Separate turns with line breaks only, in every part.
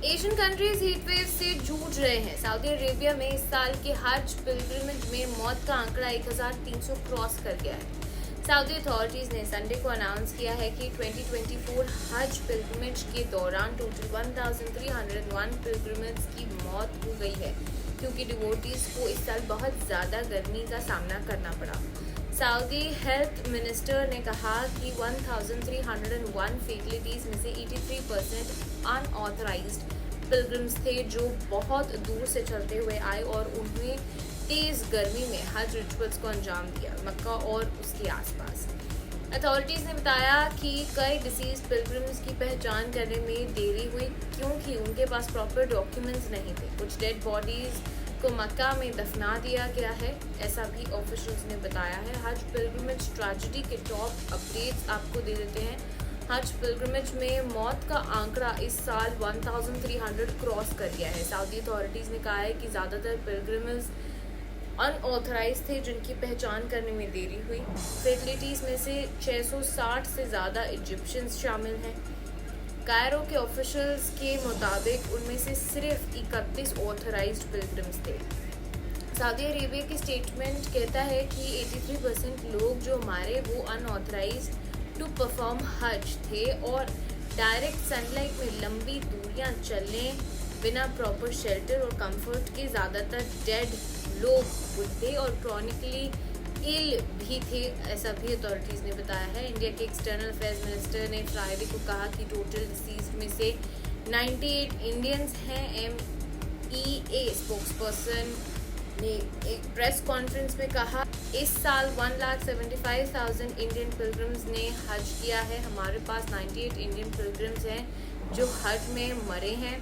Asian countries heat wave से जूझ रहे हैं। सऊदी अरेबिया में इस साल के हज पिलग्रिमेज में मौत का आंकड़ा 1300 क्रॉस कर गया है। सऊदी अथॉरिटीज ने संडे को अनाउंस किया है कि 2024 हज पिलग्रिमेज के दौरान टोटल 1301 पिलग्रिमेज की मौत हो गई है, क्योंकि डिवोटीज को इस साल बहुत ज़्यादा गर्मी का सामना करना पड़ा। सऊदी हेल्थ मिनिस्टर ने कहा कि 1301 फेटलिटीज में से 83% अनऑथराइज्ड पिलग्रिम्स थे, जो बहुत दूर से चलते हुए आए और उन्हें तेज गर्मी में हज रिचुअल्स को अंजाम दिया, मक्का और उसके आसपास। अथॉरिटीज ने बताया कि कई डिसीज पिलग्रिम्स की पहचान करने में देरी हुई, क्योंकि उनके पास प्रॉपर डॉक्यूमेंट्स नहीं थे। कुछ डेड बॉडीज को मक्का में दफना दिया गया है, ऐसा भी ऑफिशियल्स ने बताया है। हज पिलग्रिमेज ट्रेजेडी के टॉप अपडेट्स आपको दे देते हैं। हज पिलग्रिमेज में मौत का आंकड़ा इस साल 1300 क्रॉस कर गया है। सऊदी अथॉरिटीज ने कहा है कि ज़्यादातर पिलग्रिमेज अनऑथराइज थे, जिनकी पहचान करने में देरी हुई। फेटलिटीज़ में से 660 से ज़्यादा इजिप्शियंस शामिल हैं। कायरो के ऑफिशियल्स के मुताबिक उनमें से सिर्फ 31 ऑथराइज्ड पिलग्रिम्स थे। सऊदी अरेबिया की स्टेटमेंट कहता है कि 83% लोग जो मारे वो अनऑथराइज्ड टू परफॉर्म हज थे और डायरेक्ट सनलाइट में लंबी दूरियां चलने बिना प्रॉपर शेल्टर और कंफर्ट के। ज़्यादातर डेड लोग बुढ़े और क्रॉनिकली इल भी थे, ऐसा भी अथॉरिटीज़ ने बताया है। इंडिया के एक्सटर्नल अफेयर्स मिनिस्टर ने फ्राइडे को कहा कि टोटल डिसीज में से 98 इंडियंस हैं। MEA स्पोक्सपर्सन ने एक प्रेस कॉन्फ्रेंस में कहा, इस साल 1,75,000 इंडियन पिलग्रिम्स ने हज किया है। हमारे पास 98 इंडियन पिलग्रिम्स हैं जो हज में मरे हैं।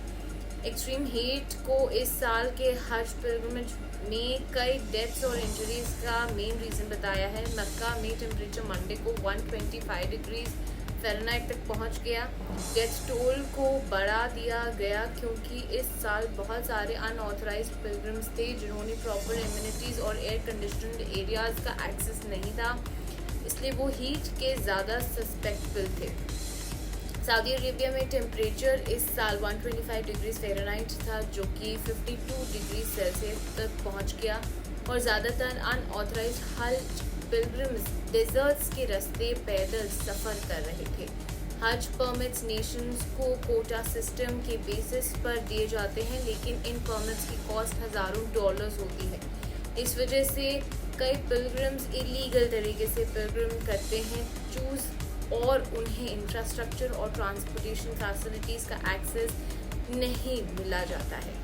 एक्सट्रीम हीट को इस साल के हज पिलग्रिमेज में कई डेथ्स और इंजरीज का मेन रीज़न बताया है। मक्का में टेम्परेचर मंडे को 125 डिग्री फ़ारेनहाइट तक पहुंच गया। डेथ टोल को बढ़ा दिया गया क्योंकि इस साल बहुत सारे अनऑथराइज्ड पिलग्रिम्स थे, जिन्होंने प्रॉपर एम्यूनिटीज़ और एयर कंडीशनड एरियाज़ का एक्सेस नहीं था, इसलिए वो हीट के ज़्यादा सस्पेक्टेबल थे। सऊदी अरेबिया में टेम्परेचर इस साल 125 डिग्री फ़ारेनहाइट था, जो कि 52 डिग्री सेल्सियस तक पहुंच गया, और ज़्यादातर अनऑथराइज्ड हज पिलग्रिम्स डेजर्ट्स के रास्ते पैदल सफ़र कर रहे थे। हज परमिट्स नेशंस को कोटा सिस्टम के बेसिस पर दिए जाते हैं, लेकिन इन परमिट्स की कॉस्ट हज़ारों डॉलर्स होती है। इस वजह से कई पिलग्रिम्स इलीगल तरीके से पिलग्रिम करते हैं और उन्हें इंफ्रास्ट्रक्चर और ट्रांसपोर्टेशन फैसिलिटीज़ का एक्सेस नहीं मिला जाता है।